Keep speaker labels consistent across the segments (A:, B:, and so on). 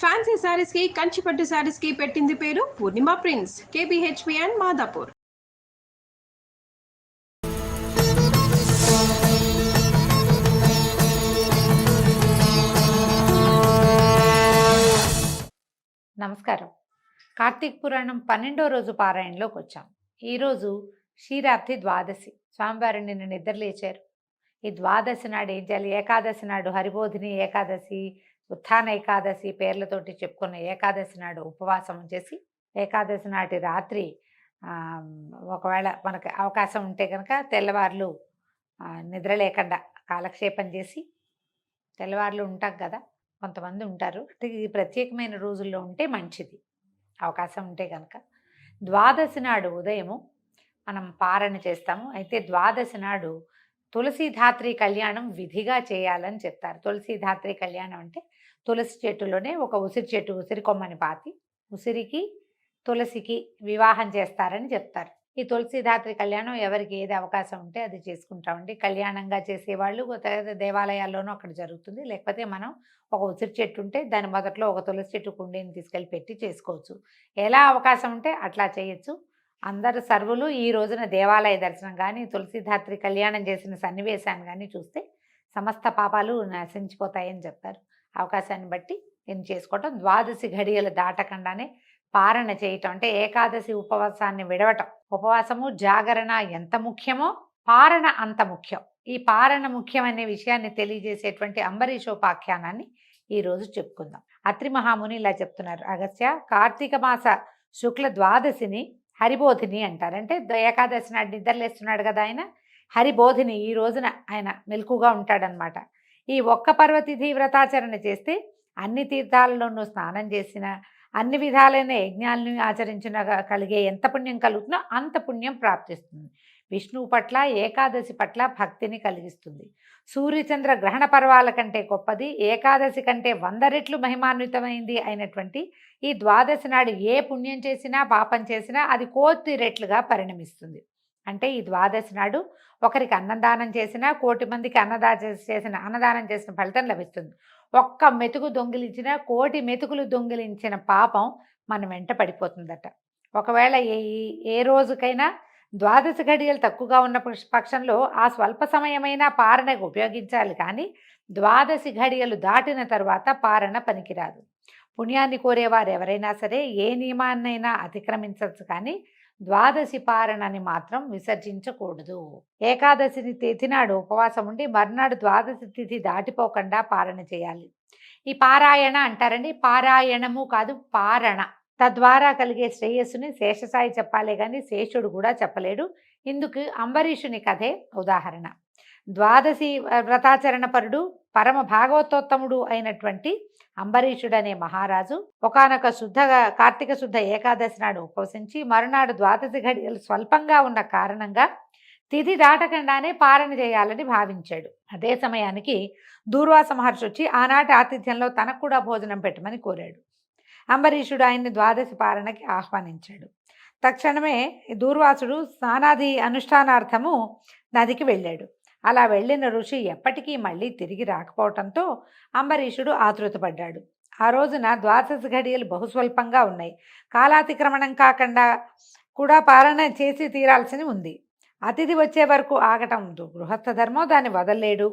A: Fancy saris కి కంచిపట్టు శారీస్ కి పెట్టింది పేరు పూర్ణిమ ప్రింట్స్, కేబిహెచ్పి అండ్ మాదాపూర్.
B: నమస్కారం. కార్తీక పురాణం 12వ రోజు పారాయణలోకి వచ్చాం. ఈరోజు క్షీరాబ్ది ద్వాదశి. స్వామివారు నిన్ను నిద్రలేచారు. ఈ ద్వాదశి నాడు ఏం చేయాలి? ఏకాదశి నాడు హరిబోధిని ఏకాదశి, ఉత్థాన ఏకాదశి పేర్లతోటి చెప్పుకున్న ఏకాదశి నాడు ఉపవాసం చేసి, ఏకాదశి నాటి రాత్రి ఒకవేళ మనకు అవకాశం ఉంటే కనుక తెల్లవార్లు నిద్ర లేకుండా కాలక్షేపం చేసి, తెల్లవార్లు ఉంటాం కదా, కొంతమంది ఉంటారు, అంటే ఇది ప్రత్యేకమైన రోజుల్లో ఉంటే మంచిది. అవకాశం ఉంటే కనుక ద్వాదశి నాడు ఉదయము మనం పారణ చేస్తాము. అయితే ద్వాదశి నాడు తులసీధాత్రి కళ్యాణం విధిగా చేయాలని చెప్తారు. తులసీధాత్రి కళ్యాణం అంటే తులసి చెట్టులోనే ఒక ఉసిరి చెట్టు, ఉసిరి కొమ్మని పాతి ఉసిరికి తులసికి వివాహం చేస్తారని చెప్తారు. ఈ తులసీధాత్రి కళ్యాణం ఎవరికి ఏది అవకాశం ఉంటే అది చేసుకుంటామండి. కళ్యాణంగా చేసేవాళ్ళు దేవాలయాల్లోనూ అక్కడ జరుగుతుంది. లేకపోతే మనం ఒక ఉసిరి చెట్టు ఉంటే దాని మొదట్లో ఒక తులసి చెట్టు కుండీని తీసుకెళ్ళి పెట్టి చేసుకోవచ్చు. ఎలా అవకాశం ఉంటే అట్లా చేయొచ్చు. అందరు సర్వులు ఈ రోజున దేవాలయ దర్శనం కానీ తులసీధాత్రి కళ్యాణం చేసిన సన్నివేశాన్ని కానీ చూస్తే సమస్త పాపాలు నశించిపోతాయని చెప్తారు. అవకాశాన్ని బట్టి నేను చేసుకోవటం, ద్వాదశి ఘడియలు దాటకుండానే పారణ చేయటం, అంటే ఏకాదశి ఉపవాసాన్ని విడవటం. ఉపవాసము జాగరణ ఎంత ముఖ్యమో పారణ అంత ముఖ్యం. ఈ పారణ ముఖ్యం అనే విషయాన్ని తెలియజేసేటువంటి అంబరీషోపాఖ్యానాన్ని ఈరోజు చెప్పుకుందాం. అత్రి మహాముని ఇలా చెప్తున్నారు. అగస్త్య, కార్తీక మాస శుక్ల ద్వాదశిని హరిబోధిని అంటారు. అంటే ఏకాదశి నాడు నిద్రలేస్తున్నాడు కదా ఆయన, హరిబోధిని ఈ రోజున ఆయన మెలకుగా ఉంటాడనమాట. ఈ ఒక్క పర్వతిథి వ్రతాచరణ చేస్తే అన్ని తీర్థాలలోనూ స్నానం చేసిన, అన్ని విధాలైన యజ్ఞాలను ఆచరించిన కలిగే ఎంత పుణ్యం కలుగుతుందో అంత పుణ్యం ప్రాప్తిస్తుంది. విష్ణువు పట్ల, ఏకాదశి పట్ల భక్తిని కలిగిస్తుంది. సూర్యచంద్ర గ్రహణ పర్వాల కంటే గొప్పది, ఏకాదశి కంటే 100 రెట్లు మహిమాన్వితమైంది అయినటువంటి ఈ ద్వాదశి నాడు ఏ పుణ్యం చేసినా పాపం చేసినా అది 1,000 రెట్లుగా పరిణమిస్తుంది. అంటే ఈ ద్వాదశి నాడు ఒకరికి అన్నదానం చేసినా 1,000 మందికి అన్నదానం చేసిన ఫలితం లభిస్తుంది. ఒక్క మెతుకు దొంగిలించిన 1,000 మెతుకులు దొంగిలించిన పాపం మన వెంట పడిపోతుందట. ఒకవేళ ఏ రోజుకైనా ద్వాదశి ఘడియలు తక్కువగా ఉన్న పక్షంలో ఆ స్వల్ప సమయమైనా పారణకు ఉపయోగించాలి. కానీ ద్వాదశి ఘడియలు దాటిన తర్వాత పారణ పనికిరాదు. పుణ్యాన్ని కోరేవారు ఎవరైనా సరే ఏ నియమాన్నైనా అతిక్రమించవచ్చు, కానీ ద్వాదశి పారణని మాత్రం విసర్జించకూడదు. ఏకాదశిని తిథి నాడు ఉపవాసం ఉండి మర్నాడు ద్వాదశి తిథి దాటిపోకుండా పారణ చేయాలి. ఈ పారాయణ అంటారండి. పారాయణము కాదు, పారణ. తద్వారా కలిగే శ్రేయస్సుని శేషసాయి చెప్పాలే కానీ శేషుడు కూడా చెప్పలేడు. ఇందుకు అంబరీషుని కథే ఉదాహరణ. ద్వాదశి వ్రతాచరణ పరుడు, పరమ భాగవతోత్తముడు అయినటువంటి అంబరీషుడు అనే మహారాజు ఒకానొక కార్తీక శుద్ధ ఏకాదశి నాడు ఉపవసించి మరునాడు ద్వాదశి ఘడియలు స్వల్పంగా ఉన్న కారణంగా తిథి దాటకుండానే పారణ చేయాలని భావించాడు. అదే సమయానికి దూర్వాస మహర్షి వచ్చి ఆనాటి ఆతిథ్యంలో తనకు కూడా భోజనం పెట్టమని కోరాడు. అంబరీషుడు ఆయన్ని ద్వాదశి పారణకి ఆహ్వానించాడు. తక్షణమే దూర్వాసుడు స్నానాది అనుష్ఠానార్థము నదికి వెళ్ళాడు. అలా వెళ్ళిన ఋషి ఎప్పటికీ మళ్ళీ తిరిగి రాకపోవటంతో అంబరీషుడు ఆతృతపడ్డాడు. ఆ రోజున ద్వాదశి ఘడియలు బహుస్వల్పంగా ఉన్నాయి. కాలాతిక్రమణం కాకుండా కూడా పారణ చేసి తీరాల్సి ఉంది. అతిథి వచ్చే వరకు ఆగటం గృహస్థ ధర్మం, దాన్ని వదలలేడు.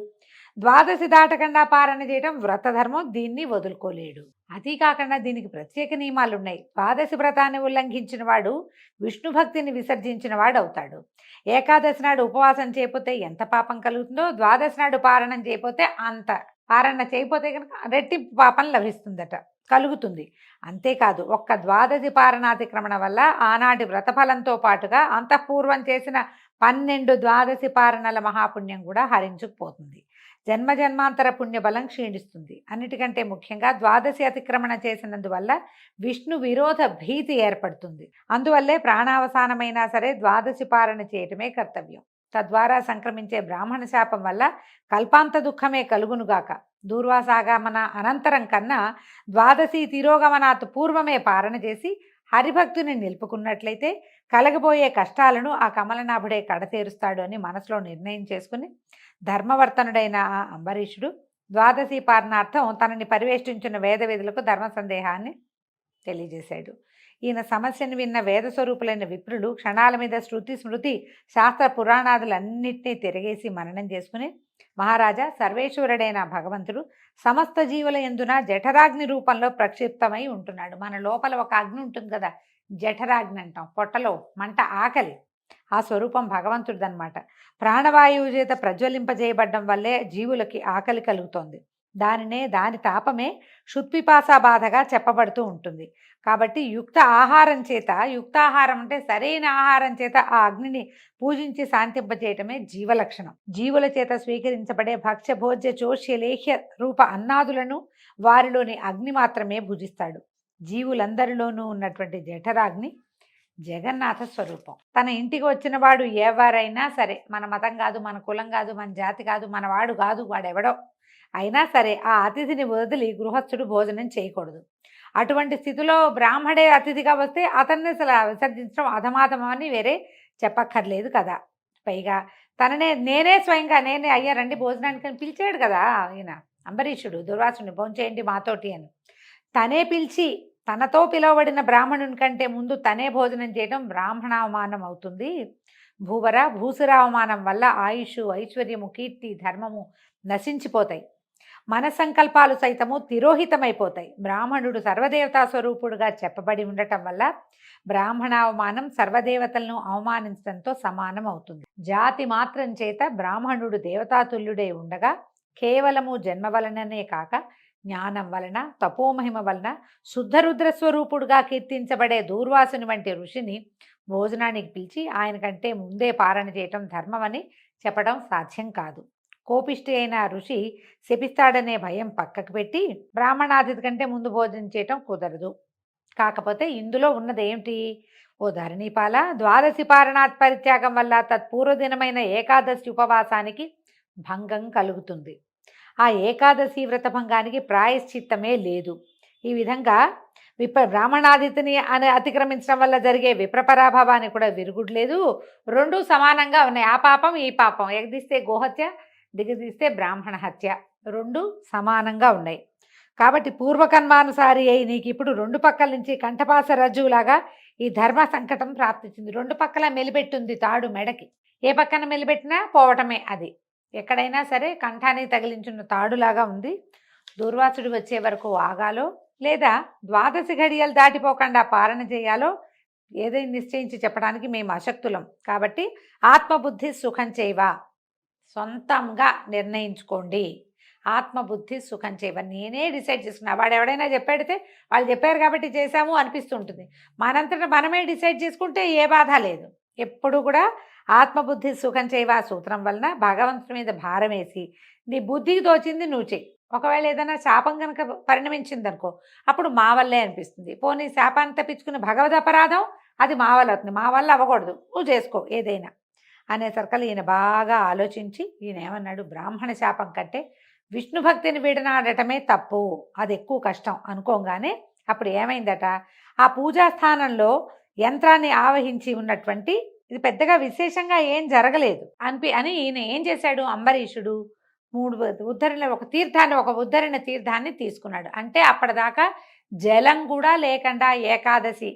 B: ద్వాదశి దాటకుండా పారణ చేయడం వ్రతధర్మం, దీన్ని వదులుకోలేడు. అదీ కాకుండా దీనికి ప్రత్యేక నియమాలు ఉన్నాయి. ద్వాదశి వ్రతాన్ని ఉల్లంఘించిన వాడు విష్ణు భక్తిని విసర్జించిన వాడు అవుతాడు. ఏకాదశి నాడు ఉపవాసం చేయకపోతే ఎంత పాపం కలుగుతుందో, ద్వాదశి నాడు పారణం చేయకపోతే అంత. పారణ చేయకపోతే కనుక రెట్టింపు పాపం లభిస్తుందట, కలుగుతుంది. అంతేకాదు, ఒక్క ద్వాదశి పారణాతిక్రమణ వల్ల ఆనాటి వ్రతఫలంతో పాటుగా అంతఃపూర్వం చేసిన 12 ద్వాదశి పారణల మహాపుణ్యం కూడా హరించుకుపోతుంది. జన్మజన్మాంతర పుణ్యబలం క్షీణిస్తుంది. అన్నిటికంటే ముఖ్యంగా ద్వాదశి అతిక్రమణ చేసినందువల్ల విష్ణు విరోధ భీతి ఏర్పడుతుంది. అందువల్లే ప్రాణావసానమైనా సరే ద్వాదశి పారణ చేయటమే కర్తవ్యం. తద్వారా సంక్రమించే బ్రాహ్మణ శాపం వల్ల కల్పాంత దుఃఖమే కలుగునుగాక. దూర్వాసాగమన అనంతరం కన్నా ద్వాదశి తిరోగమనాత్ పూర్వమే పారణ చేసి హరిభక్తుని నిలుపుకున్నట్లయితే కలగబోయే కష్టాలను ఆ కమలనాభుడే కడతేరుస్తాడు అని మనసులో నిర్ణయం చేసుకుని ధర్మవర్తనుడైన ఆ అంబరీషుడు ద్వాదశి పారణార్థం తనని పరివేష్టించిన వేద విధులకు ధర్మ సందేహాన్ని తెలియజేశాడు. ఈయన సమస్యను విన్న వేద స్వరూపులైన విప్రులు క్షణాల మీద శృతి స్మృతి శాస్త్ర పురాణాదులన్నింటినీ తిరగేసి మననం చేసుకుని, మహారాజా, సర్వేశ్వరుడైన భగవంతుడు సమస్త జీవుల యందున జఠరాగ్ని రూపంలో ప్రక్షిప్తమై ఉంటున్నాడు. మన లోపల ఒక అగ్ని ఉంటుంది కదా, జఠరాగ్ని అంటాం, పొట్టలో మంట, ఆకలి. ఆ స్వరూపం భగవంతుడిదన్నమాట. ప్రాణవాయువు చేత ప్రజ్వలింపజేయబడ్డం వల్లే జీవులకి ఆకలి కలుగుతోంది. దాని తాపమే క్షుత్పిపాసా బాధగా చెప్పబడుతూ ఉంటుంది. కాబట్టి యుక్తాహారం అంటే సరైన ఆహారం చేత ఆ అగ్నిని పూజించి శాంతింపజేయటమే జీవలక్షణం. జీవుల చేత స్వీకరించబడే భక్ష్య భోజ్య చోష్య లేహ్య రూప అన్నాదులను వారిలోని అగ్ని మాత్రమే భుజిస్తాడు. జీవులందరిలోనూ ఉన్నటువంటి జఠరాగ్ని జగన్నాథ స్వరూపం. తన ఇంటికి వచ్చిన వాడు ఎవరైనా సరే, మన మతం కాదు, మన కులం కాదు, మన జాతి కాదు, మన వాడు కాదు, వాడెవడో అయినా సరే ఆ అతిథిని వదిలి గృహస్థుడు భోజనం చేయకూడదు. అటువంటి స్థితిలో బ్రాహ్మడే అతిథిగా వస్తే అతన్ని అసలు విసర్జించడం అధమాధమని వేరే చెప్పక్కర్లేదు కదా. పైగా నేనే స్వయంగా అయ్యా రండి భోజనానికి అని పిలిచాడు కదా ఈయన అంబరీషుడు దుర్వాసుని, భోంచేయండి మాతోటి అని. తనే పిలిచి తనతో పిలువబడిన బ్రాహ్మణుని కంటే ముందు తనే భోజనం చేయడం బ్రాహ్మణావమానం అవుతుంది. భూసురావమానం వల్ల ఆయుష్, ఐశ్వర్యము, కీర్తి, ధర్మము నశించిపోతాయి. మన సంకల్పాలు సైతము తిరోహితమైపోతాయి. బ్రాహ్మణుడు సర్వదేవతా స్వరూపుడుగా చెప్పబడి ఉండటం వల్ల బ్రాహ్మణావమానం సర్వదేవతలను అవమానించడంతో సమానం అవుతుంది. జాతి మాత్రం చేత బ్రాహ్మణుడు దేవతాతుల్యుడై ఉండగా కేవలము జన్మ వలననే కాక జ్ఞానం వలన, తపోమహిమ వలన శుద్ధరుద్ర స్వరూపుడుగా కీర్తించబడే దూర్వాసుని వంటి ఋషిని భోజనానికి పిలిచి ఆయన కంటే ముందే పారణ చేయటం ధర్మమని చెప్పడం సాధ్యం కాదు. కోపిష్టి అయిన ఋషి శపిస్తాడనే భయం పక్కకు పెట్టి బ్రాహ్మణాతిథి కంటే ముందు భోజనం చేయటం కుదరదు. కాకపోతే ఇందులో ఉన్నది ఏమిటి? ఓ ధరణీపాల, ద్వాదశి పారణాత్ పరిత్యాగం వల్ల తత్పూర్వదినమైన ఏకాదశి ఉపవాసానికి భంగం కలుగుతుంది. ఆ ఏకాదశి వ్రత భంగానికి ప్రాయశ్చిత్తమే లేదు. ఈ విధంగా బ్రాహ్మణాదితిని అతిక్రమించడం వల్ల జరిగే విప్రపరాభావానికి కూడా విరుగుడు. రెండూ సమానంగా ఉన్నాయి. ఆ పాపం ఈ పాపం, ఎగదీస్తే గోహత్య, దిగదీస్తే బ్రాహ్మణ హత్య, రెండు సమానంగా ఉన్నాయి. కాబట్టి పూర్వకర్మానుసారి అయి నీకు ఇప్పుడు రెండు పక్కల నుంచి కంఠపాస రజ్జువులాగా ఈ ధర్మ సంకటం ప్రాప్తించింది. రెండు పక్కల మెలిపెట్టుంది తాడు మెడకి. ఏ పక్కన మెలిపెట్టినా పోవటమే. అది ఎక్కడైనా సరే కంఠానికి తగిలించున్న తాడులాగా ఉంది. దూర్వాసుడు వచ్చే వరకు ఆగాలో లేదా ద్వాదశి ఘడియలు దాటిపోకుండా పాలన చేయాలో ఏదైనా నిశ్చయించి చెప్పడానికి మేము అశక్తులం. కాబట్టి ఆత్మబుద్ధి సుఖం చేయవా, సొంతంగా నిర్ణయించుకోండి. ఆత్మబుద్ధి సుఖం చేయవ, నేనే డిసైడ్ చేసుకున్నా. వాడు ఎవడైనా చెప్పాడితే వాళ్ళు చెప్పారు కాబట్టి చేశాము అనిపిస్తుంటుంది. మనంతటా మనమే డిసైడ్ చేసుకుంటే ఏ బాధ లేదు. ఎప్పుడు కూడా ఆత్మబుద్ధి సుఖం చేయవా సూత్రం వలన భగవంతుడి మీద భారం వేసి నీ బుద్ధికి తోచింది నువ్వు చెయ్యి. ఒకవేళ ఏదైనా శాపం కనుక పరిణమించిందనుకో, అప్పుడు మా వల్లే అనిపిస్తుంది. పోనీ శాపాన్ని తప్పించుకుని భగవద్ అపరాధం అది మా వల్ల అవుతుంది, మా వల్ల అవ్వకూడదు, నువ్వు చేసుకో ఏదైనా అనేసరికల్ ఈయన బాగా ఆలోచించి ఈయన ఏమన్నాడు, బ్రాహ్మణ శాపం కంటే విష్ణు భక్తిని వీడనాడటమే తప్పు, అది ఎక్కువ కష్టం అనుకోగానే అప్పుడు ఏమైందట, ఆ పూజాస్థానంలో యంత్రాన్ని ఆవహించి ఉన్నటువంటి ఇది పెద్దగా విశేషంగా ఏం జరగలేదు అని ఈయన ఏం చేశాడు, అంబరీషుడు 3 ఉద్ధరణ ఒక ఉద్ధరణ తీర్థాన్ని తీసుకున్నాడు. అంటే అప్పటిదాకా జలం కూడా లేకుండా ఏకాదశి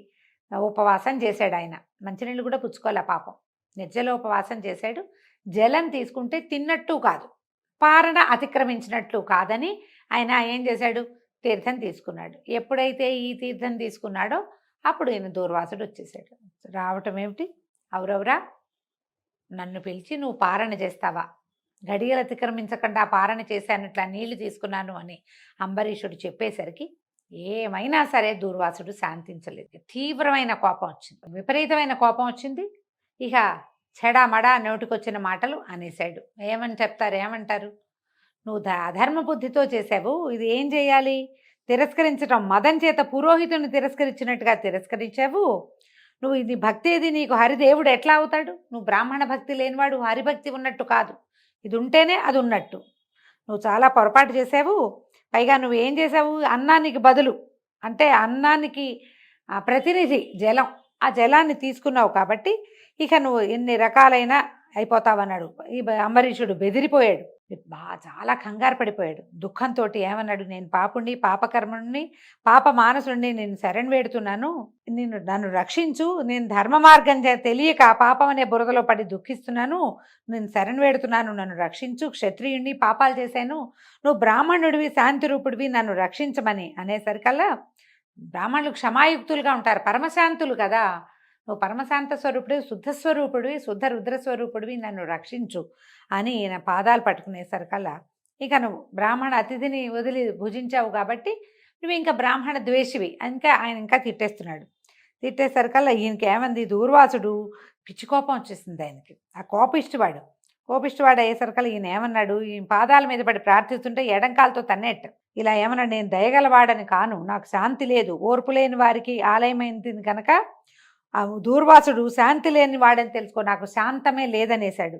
B: ఉపవాసం చేశాడు ఆయన. మంచినీళ్ళు కూడా పుచ్చుకోలే పాపం, నిర్జల ఉపవాసం చేశాడు. జలం తీసుకుంటే తిన్నట్టు కాదు, పారణ అతిక్రమించినట్లు కాదని ఆయన ఏం చేశాడు, తీర్థం తీసుకున్నాడు. ఎప్పుడైతే ఈ తీర్థం తీసుకున్నాడో అప్పుడు ఈయన దూర్వాసుడు వచ్చేసాడు. రావటం ఏమిటి, అవురవరా నన్ను పిలిచి నువ్వు పారణ చేస్తావా, గడియలు అతిక్రమించకుండా పారణ చేశానట్లా నీళ్లు తీసుకున్నాను అని అంబరీషుడు చెప్పేసరికి ఏమైనా సరే దూర్వాసుడు శాంతించలేదు. తీవ్రమైన కోపం వచ్చింది, విపరీతమైన కోపం వచ్చింది. ఇక చెడామడా నోటికొచ్చిన మాటలు అనేశాడు. ఏమంటారు, నువ్వు అధర్మ బుద్ధితో చేసావు, ఇది ఏం చేయాలి, తిరస్కరించటం, మదం చేత పురోహితుని తిరస్కరించినట్టుగా తిరస్కరించావు. నువ్వు ఇది భక్తి, ఇది నీకు హరిదేవుడు ఎట్లా అవుతాడు, నువ్వు బ్రాహ్మణ భక్తి లేనివాడు హరిభక్తి ఉన్నట్టు కాదు, ఇది ఉంటేనే అది ఉన్నట్టు. నువ్వు చాలా పొరపాటు చేసావు. పైగా నువ్వు ఏం చేసావు, అన్నానికి బదులు అంటే అన్నానికి ప్రతినిధి జలం, ఆ జలాన్ని తీసుకున్నావు కాబట్టి ఇక నువ్వు ఎన్ని రకాలైన అయిపోతావన్నాడు. ఈ అంబరీషుడు బెదిరిపోయాడు. చాలా కంగారు పడిపోయాడు. దుఃఖంతో ఏమన్నాడు, నేను పాపుణ్ణి, పాపకర్మణ్ణి, పాప మానసుణ్ణి, నేను శరణ్ వేడుతున్నాను, నన్ను రక్షించు, నేను ధర్మ మార్గం తెలియక పాపం అనే బురదలో పడి దుఃఖిస్తున్నాను, నేను శరణ్ వేడుతున్నాను, నన్ను రక్షించు, క్షత్రియుణ్ణి, పాపాలు చేశాను, నువ్వు బ్రాహ్మణుడివి, శాంతి రూపుడివి, నన్ను రక్షించమని అనేసరికల్లా బ్రాహ్మణులు క్షమాయుక్తులుగా ఉంటారు, పరమశాంతులు కదా, నువ్వు పరమశాంత స్వరూపుడివి, శుద్ధ స్వరూపుడివి, శుద్ధ రుద్ర స్వరూపుడివి, నన్ను రక్షించు అని ఈయన పాదాలు పట్టుకునేసరికల్లా, ఇక నువ్వు బ్రాహ్మణ అతిథిని వదిలి భుజించావు కాబట్టి నువ్వు ఇంకా బ్రాహ్మణ ద్వేషివి ఇంకా ఆయన ఇంకా తిట్టేస్తున్నాడు. తిట్టేసరికల్లా ఈయనకి ఏమంది, దూర్వాసుడు పిచ్చి కోపం వచ్చేసింది ఆయనకి. ఆ కోపిష్టివాడు అయ్యేసరికల్లా ఈయన ఏమన్నాడు, ఈయన పాదాల మీద పడి ప్రార్థిస్తుంటే ఎడంకాలతో తన్నేట్టు ఇలా ఏమన్నాడు, నేను దయగలవాడని కాను, నాకు శాంతి లేదు, ఓర్పు లేని వారికి ఆలయమైంది కనుక ఆ దూర్వాసుడు శాంతి లేని వాడని తెలుసుకో, నాకు శాంతమే లేదనేశాడు.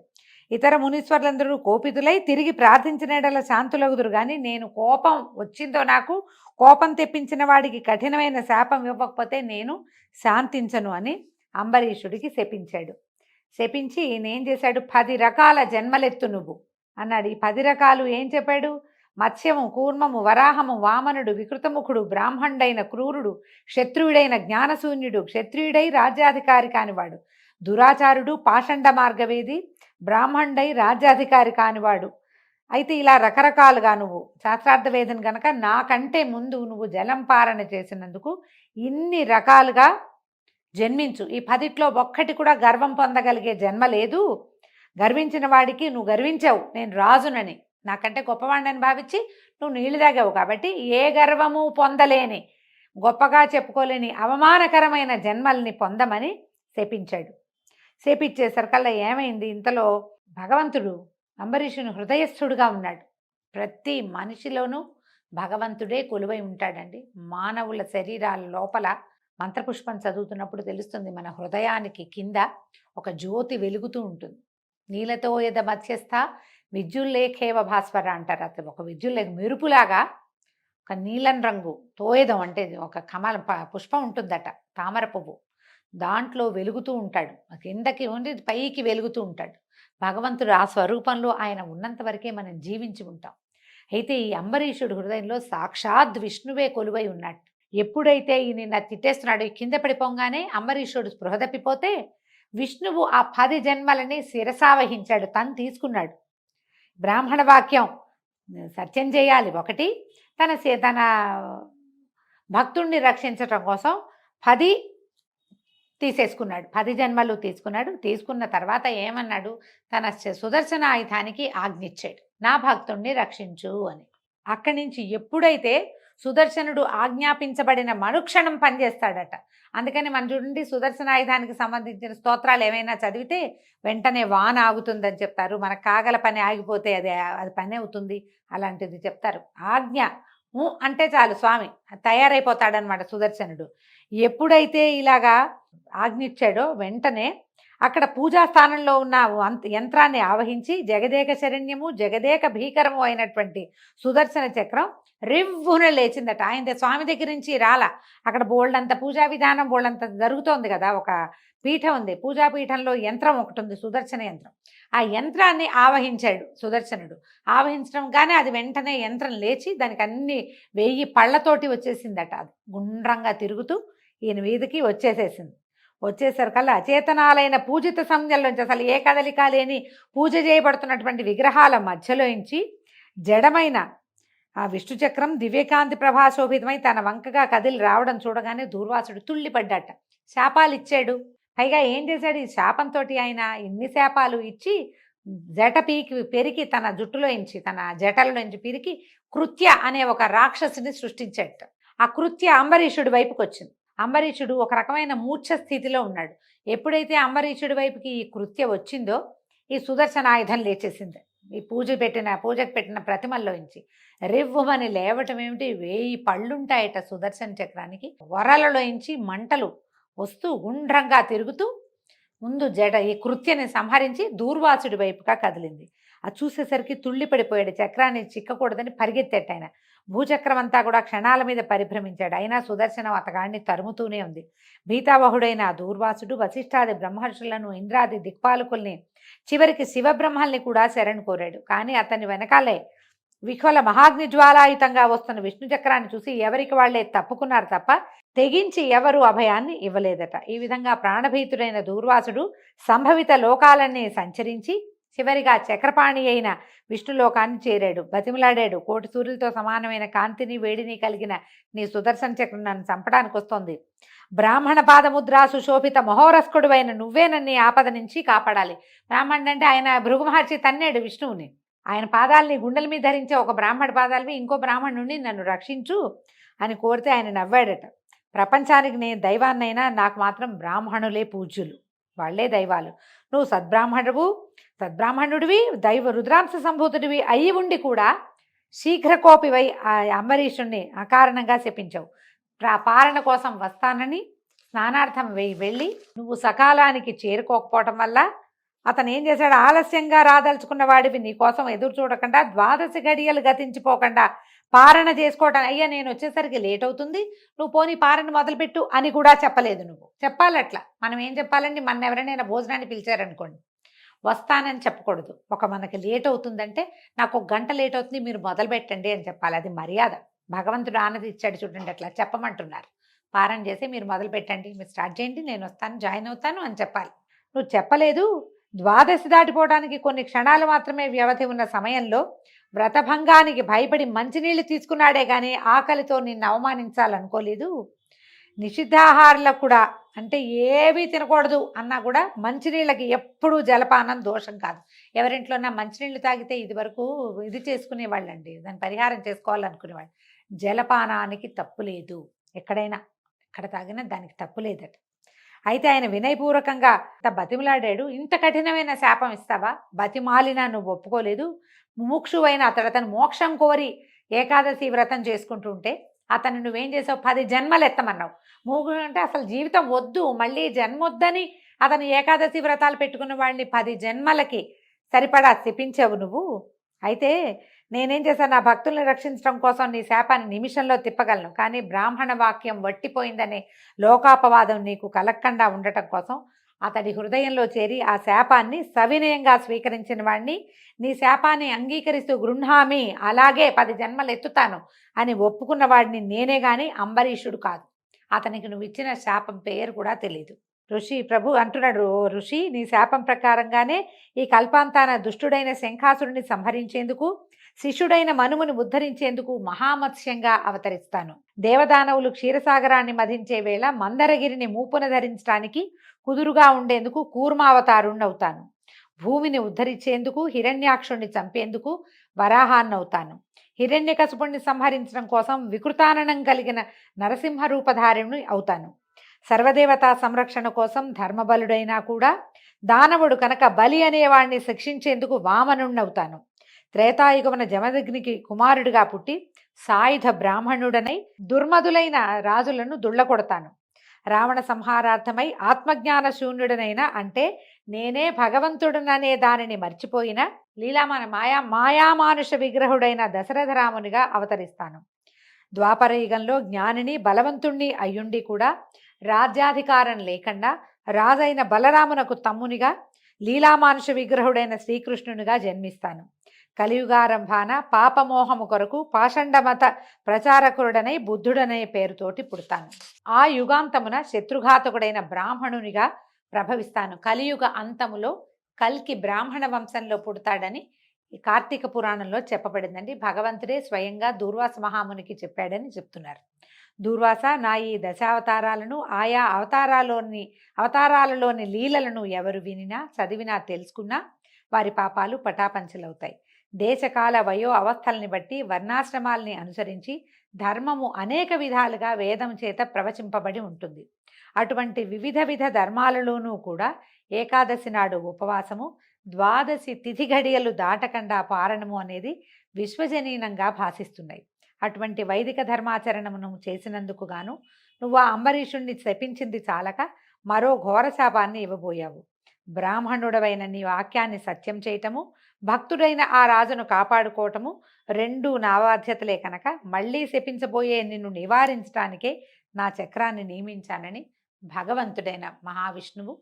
B: ఇతర మునీశ్వర్లందరూ కోపితులై తిరిగి ప్రార్థించినడల శాంతులగుదురు, కానీ నేను కోపం వచ్చిందో, నాకు కోపం తెప్పించిన వాడికి కఠినమైన శాపం ఇవ్వకపోతే నేను శాంతించను అని అంబరీషుడికి శపించాడు. శపించి ఈయనేం చేశాడు, 10 రకాల జన్మలెత్తు నువ్వు అన్నాడు. ఈ 10 రకాలు ఏం చెప్పాడు, మత్స్యము, కూర్మము, వరాహము, వామనుడు, వికృతముఖుడు, బ్రాహ్మణుడైన క్రూరుడు, క్షత్రియుడైన జ్ఞానశూన్యుడు, క్షత్రియుడై రాజ్యాధికారి కానివాడు, దురాచారుడు, పాషండ మార్గవేది, బ్రాహ్మణుడై రాజ్యాధికారి కానివాడు. అయితే ఇలా రకరకాలుగా నువ్వు శాస్త్రార్థ వేదన గనక నాకంటే ముందు నువ్వు జలంపారణ చేసినందుకు ఇన్ని రకాలుగా జన్మించు. ఈ 10లో ఒక్కటి కూడా గర్వం పొందగలిగే జన్మ లేదు. గర్వించిన వాడికి నువ్వు గర్వించావు, నేను రాజునని, నాకంటే గొప్పవాడిని భావించి నువ్వు నీళ్లు తాగావు, కాబట్టి ఏ గర్వము పొందలేని, గొప్పగా చెప్పుకోలేని అవమానకరమైన జన్మల్ని పొందమని శపించాడు. శపించేసరికల్లా ఏమైంది, ఇంతలో భగవంతుడు అంబరీషుని హృదయస్థుడుగా ఉన్నాడు. ప్రతి మనిషిలోనూ భగవంతుడే కొలువై ఉంటాడండి. మానవుల శరీరాల లోపల మంత్రపుష్పం చదువుతున్నప్పుడు తెలుస్తుంది, మన హృదయానికి కింద ఒక జ్యోతి వెలుగుతూ ఉంటుంది. నీలతో యద మధ్యస్థ విద్యుల్లేఖేవ భాస్వర అంటారు. అతను ఒక విద్యుల్లేఖ మెరుపులాగా ఒక నీలం రంగు తోయదం అంటే ఒక కమల పుష్పం ఉంటుందట, తామర పువ్వు, దాంట్లో వెలుగుతూ ఉంటాడు. కిందకి ఉండి పైకి వెలుగుతూ ఉంటాడు భగవంతుడు. ఆ స్వరూపంలో ఆయన ఉన్నంత వరకే మనం జీవించి ఉంటాం. అయితే ఈ అంబరీషుడు హృదయంలో సాక్షాత్ విష్ణువే కొలువై ఉన్నాడు. ఎప్పుడైతే ఈయన తిట్టేస్తున్నాడు, కింద పడిపోగానే అంబరీషుడు స్పృహ తప్పిపోతే విష్ణువు ఆ 10 జన్మలని శిరసావహించాడు, తను తీసుకున్నాడు. బ్రాహ్మణ వాక్యం సత్యం చేయాలి ఒకటి, తన భక్తుణ్ణి రక్షించటం కోసం 10 తీసేసుకున్నాడు, 10 జన్మలు తీసుకున్నాడు. తీసుకున్న తర్వాత ఏమన్నాడు, తన సుదర్శన ఆయుధానికి ఆజ్ఞిచ్చాడు, నా భక్తుణ్ణి రక్షించు అని. అక్కడి నుంచి ఎప్పుడైతే సుదర్శనుడు ఆజ్ఞాపించబడిన మరుక్షణం పనిచేస్తాడట. అందుకని మన చూడండి, సుదర్శన ఆయుధానికి సంబంధించిన స్తోత్రాలు ఏమైనా చదివితే వెంటనే వాన ఆగుతుందని చెప్తారు. మన కాగల పని ఆగిపోతే అది పని అవుతుంది, అలాంటిది చెప్తారు. ఆజ్ఞ అంటే చాలు స్వామి తయారైపోతాడనమాట సుదర్శనుడు. ఎప్పుడైతే ఇలాగా ఆజ్ఞిచ్చాడో వెంటనే అక్కడ పూజాస్థానంలో ఉన్న యంత్రాన్ని ఆవహించి జగదేక శరణ్యము, జగదేక భీకరము అయినటువంటి సుదర్శన చక్రం రివ్వున లేచిందట. ఆయన స్వామి దగ్గర నుంచి రాలా, అక్కడ బోల్డంత పూజా విధానం బోల్డంత జరుగుతోంది కదా. ఒక పీఠం ఉంది, పూజాపీఠంలో యంత్రం ఒకటి ఉంది, సుదర్శన యంత్రం. ఆ యంత్రాన్ని ఆవహించాడు సుదర్శనుడు. ఆవహించడం కానీ అది వెంటనే యంత్రం లేచి దానికి అన్ని 1000 పళ్ళతోటి వచ్చేసిందట. అది గుండ్రంగా తిరుగుతూ ఈయన వీధికి వచ్చేసేసింది. వచ్చేసరికల్లా అచేతనాలైన పూజిత సంజ్ఞల్లోంచి, అసలు ఏ కదలిక లేని పూజ చేయబడుతున్నటువంటి విగ్రహాల మధ్యలోంచి జడమైన ఆ విష్ణు చక్రం దివ్యకాంతి ప్రభాశోభితమై తన వంకగా కదిలి రావడం చూడగానే దూర్వాసుడు తుళ్ళిపడ్డాట. శాపాలు ఇచ్చాడు. పైగా ఏం చేశాడు, ఈ శాపంతో ఆయన ఇన్ని శాపాలు ఇచ్చి జట పెరికి తన జుట్టులోంచి, తన జటలోంచి పిరికి కృత్య అనే ఒక రాక్షసుని సృష్టించాట. ఆ కృత్య అంబరీషుడి వైపుకి వచ్చింది. అంబరీషుడు ఒక రకమైన మూర్ఛ స్థితిలో ఉన్నాడు. ఎప్పుడైతే అంబరీషుడి వైపుకి ఈ కృత్య వచ్చిందో ఈ సుదర్శన ఆయుధం లేచేసింది. ఈ పూజకు పెట్టిన ప్రతిమల్లోంచి రివ్వుమని లేవటం ఏమిటి, 1000 పళ్ళుంటాయట సుదర్శన చక్రానికి. వరలలోంచి మంటలు వస్తూ గుండ్రంగా తిరుగుతూ ముందు ఈ కృత్యని సంహరించి దూర్వాసుడి వైపుగా కదిలింది. అది చూసేసరికి తుళ్ళి పడిపోయాడు. చక్రాన్ని చిక్కకూడదని పరిగెత్తాడు ఆయన. భూచక్రం అంతా కూడా క్షణాల మీద పరిభ్రమించాడు. అయినా సుదర్శనం అతగాడిని తరుముతూనే ఉంది. భీతావహుడైన ఆ దూర్వాసుడు వశిష్ఠాది బ్రహ్మర్షులను, ఇంద్రాది దిక్పాలకుల్ని, చివరికి శివబ్రహ్మల్ని కూడా శరణు కోరాడు. కానీ అతని వెనకాలే విహ్వల మహాగ్నిజ్వాలాయుతంగా వస్తున్న విష్ణు చక్రాన్ని చూసి ఎవరికి వాళ్లే తప్పుకున్నారు తప్ప తెగించి ఎవరు అభయాన్ని ఇవ్వలేదట. ఈ విధంగా ప్రాణభీతుడైన దూర్వాసుడు సంభవిత లోకాలన్నీ సంచరించి చివరిగా చక్రపాణి అయిన విష్ణులోకాన్ని చేరాడు. బతిమలాడాడు. కోటి సూర్యులతో సమానమైన కాంతిని వేడిని కలిగిన నీ సుదర్శన చక్రం నన్ను చంపడానికి వస్తోంది. బ్రాహ్మణ పాదముద్రా సుశోభిత మహోరస్కుడు అయిన నువ్వే నన్ను ఆపద నుంచి కాపాడాలి. బ్రాహ్మణుడు అంటే ఆయన భృగు మహర్షి తన్నాడు విష్ణువుని. ఆయన పాదాలని గుండెల మీద ధరించే ఒక బ్రాహ్మణ పాదాలని ఇంకో బ్రాహ్మణుడిని నన్ను రక్షించు అని కోరితే ఆయన నవ్వాడట. ప్రపంచానికి నేను దైవాన్నైనా నాకు మాత్రం బ్రాహ్మణులే పూజ్యులు, వాళ్లే దైవాలు. నువ్వు సద్బ్రాహ్మణుడివి, దైవ రుద్రాంశ సంభూతుడివి అయి ఉండి కూడా శీఘ్రకోపివై ఆ అంబరీషుణ్ణి అకారణంగా శపించావు. పారణ కోసం వస్తానని స్నానార్థం వెళ్ళి నువ్వు సకాలానికి చేరుకోకపోవటం వల్ల అతను ఏం చేశాడు, ఆలస్యంగా రాదలుచుకున్న వాడివి నీకోసం ఎదురు చూడకుండా 12 గడియలు గతించిపోకుండా పారణ చేసుకోవటం. అయ్యా నేను వచ్చేసరికి లేట్ అవుతుంది, నువ్వు పోనీ పారణ మొదలుపెట్టు అని కూడా చెప్పలేదు. నువ్వు చెప్పాలట్లా. మనం ఏం చెప్పాలండి, మన ఎవరైనా భోజనాన్ని పిలిచారనుకోండి, వస్తానని చెప్పకూడదు. మనకి లేట్ అవుతుందంటే నాకు 1 గంట లేట్ అవుతుంది, మీరు మొదలు పెట్టండి అని చెప్పాలి. అది మర్యాద. భగవంతుడు ఆనది ఇచ్చాడు చూడండి, అట్లా చెప్పమంటున్నారు. పారణ చేసి మీరు మొదలు పెట్టండి, మీరు స్టార్ట్ చేయండి, నేను వస్తాను, జాయిన్ అవుతాను అని చెప్పాలి. నువ్వు చెప్పలేదు. 12 దాటిపోవడానికి కొన్ని క్షణాలు మాత్రమే వ్యవధి ఉన్న సమయంలో వ్రతభంగానికి భయపడి మంచినీళ్ళు తీసుకున్నాడే కానీ ఆకలితో నిన్ను అవమానించాలనుకోలేదు. నిషిద్ధాహారులకు కూడా, అంటే ఏమీ తినకూడదు అన్నా కూడా మంచినీళ్ళకి ఎప్పుడూ జలపానం దోషం కాదు. ఎవరింట్లోన్నా మంచినీళ్ళు తాగితే ఇది వరకు ఇది చేసుకునేవాళ్ళండి, దాన్ని పరిహారం చేసుకోవాలనుకునేవాళ్ళు. జలపానానికి తప్పు లేదు. ఎక్కడైనా ఎక్కడ తాగినా దానికి తప్పు లేదట. అయితే ఆయన వినయపూర్వకంగా బతిమలాడాడు. ఇంత కఠినమైన శాపం ఇస్తావా? బతిమాలినా నువ్వు ఒప్పుకోలేదు. ముముక్షువైన అతను మోక్షం కోరి ఏకాదశి వ్రతం చేసుకుంటుంటే అతను నువ్వేం చేసావు, 10 జన్మలు ఎత్తమన్నావు. మూగుడు అంటే అసలు జీవితం వద్దు, మళ్ళీ జన్మొద్దని అతను ఏకాదశి వ్రతాలు పెట్టుకున్న వాడిని 10 జన్మలకి సరిపడా శపించావు నువ్వు. అయితే నేనేం చేశాను, నా భక్తుల్ని రక్షించడం కోసం నీ శాపాన్ని నిమిషంలో తిప్పగలను. కానీ బ్రాహ్మణ వాక్యం వట్టిపోయిందనే లోకాపవాదం నీకు కలక్కండా ఉండటం కోసం అతడి హృదయంలో చేరి ఆ శాపాన్ని సవినయంగా స్వీకరించిన వాడిని, నీ శాపాన్ని అంగీకరిస్తూ గృహామి, అలాగే 10 జన్మలు ఎత్తుతాను అని ఒప్పుకున్న వాడిని నేనే గాని అంబరీషుడు కాదు. అతనికి నువ్వు ఇచ్చిన శాపం పేరు కూడా తెలియదు. ప్రభు అంటున్నాడు, ఓ ఋషి, నీ శాపం ప్రకారంగానే ఈ కల్పాంతాన దుష్టుడైన శంఖాసురుని సంహరించేందుకు, శిష్యుడైన మనుముని ఉద్ధరించేందుకు మహామత్స్యంగా అవతరిస్తాను. దేవదానవులు క్షీరసాగరాన్ని మధించే వేళ మందరగిరిని మూపున ధరించడానికి కుదురుగా ఉండేందుకు కూర్మావతారుణ్ణవుతాను. భూమిని ఉద్ధరించేందుకు హిరణ్యాక్షుణ్ణి చంపేందుకు వరాహాన్నవుతాను. హిరణ్యకశపుణ్ణి సంహరించడం కోసం వికృతాననం కలిగిన నరసింహరూపధారిణి అవుతాను. సర్వదేవతా సంరక్షణ కోసం ధర్మబలుడైనా కూడా దానవుడు కనుక బలి అనేవాడిని శిక్షించేందుకు వామనుణ్ణవుతాను. త్రేతాయుగమున జమదగ్నికి కుమారుడిగా పుట్టి సాయుధ బ్రాహ్మణుడనై దుర్మదులైన రాజులను దుళ్ళకొడతాను. రావణ సంహారార్థమై ఆత్మజ్ఞాన శూన్యుడనైన, అంటే నేనే భగవంతుడననే దానిని మర్చిపోయిన మాయామానుష విగ్రహుడైన దశరథరామునిగా అవతరిస్తాను. ద్వాపరయుగంలో జ్ఞానిని బలవంతుణ్ణి అయ్యుండి కూడా రాజ్యాధికారం లేకుండా రాజైన బలరామునకు తమ్మునిగా లీలామానుష విగ్రహుడైన శ్రీకృష్ణునిగా జన్మిస్తాను. కలియుగారంభాన పాపమోహము కొరకు పాషండమత ప్రచారకుడనై బుద్ధుడనే పేరుతోటి పుడతాను. ఆ యుగాంతమున శత్రుఘాతకుడైన బ్రాహ్మణునిగా ప్రభవిస్తాను. కలియుగ అంతములో కల్కి బ్రాహ్మణ వంశంలో పుడతాడని ఈ కార్తీక పురాణంలో చెప్పబడిందండి. భగవంతుడే స్వయంగా దూర్వాస మహామునికి చెప్పాడని చెప్తున్నారు. దూర్వాస, నా ఈ దశావతారాలను, ఆయా అవతారాలలోని లీలలను ఎవరు వినినా చదివినా తెలుసుకున్నా వారి పాపాలు పటాపంచలవుతాయి. దేశకాల వయో అవస్థల్ని బట్టి వర్ణాశ్రమాల్ని అనుసరించి ధర్మము అనేక విధాలుగా వేదం చేత ప్రవచింపబడి ఉంటుంది. అటువంటి వివిధ ధర్మాలలోనూ కూడా ఏకాదశి నాడు ఉపవాసము, 12 తిథి గడియలు దాటకుండా పారణము అనేది విశ్వజనీనంగా భాసిస్తున్నాయి. అటువంటి వైదిక ధర్మాచరణమును చేసినందుకు గాను నువ్వు ఆ అంబరీషుణ్ణి శపించింది చాలక మరో ఘోర శాపాన్ని ఇవ్వబోయావు. బ్రాహ్మణుడవైన నీ వాక్యాన్ని సత్యం చేయటము, భక్తుడైన ఆ రాజును కాపాడుకోవటము రెండు నా బాధ్యతలే కనుక మళ్ళీ శపించబోయే నిన్ను నివారించడానికే నా చక్రాన్ని నియమించానని భగవంతుడైన మహావిష్ణువు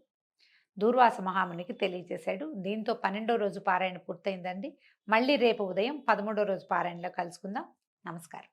B: దూర్వాస మహామునికి తెలియజేశాడు. దీంతో 12వ రోజు పారాయణ పూర్తయిందండి. మళ్ళీ రేపు ఉదయం 13వ రోజు పారాయణలో కలుసుకుందాం. నమస్కారం.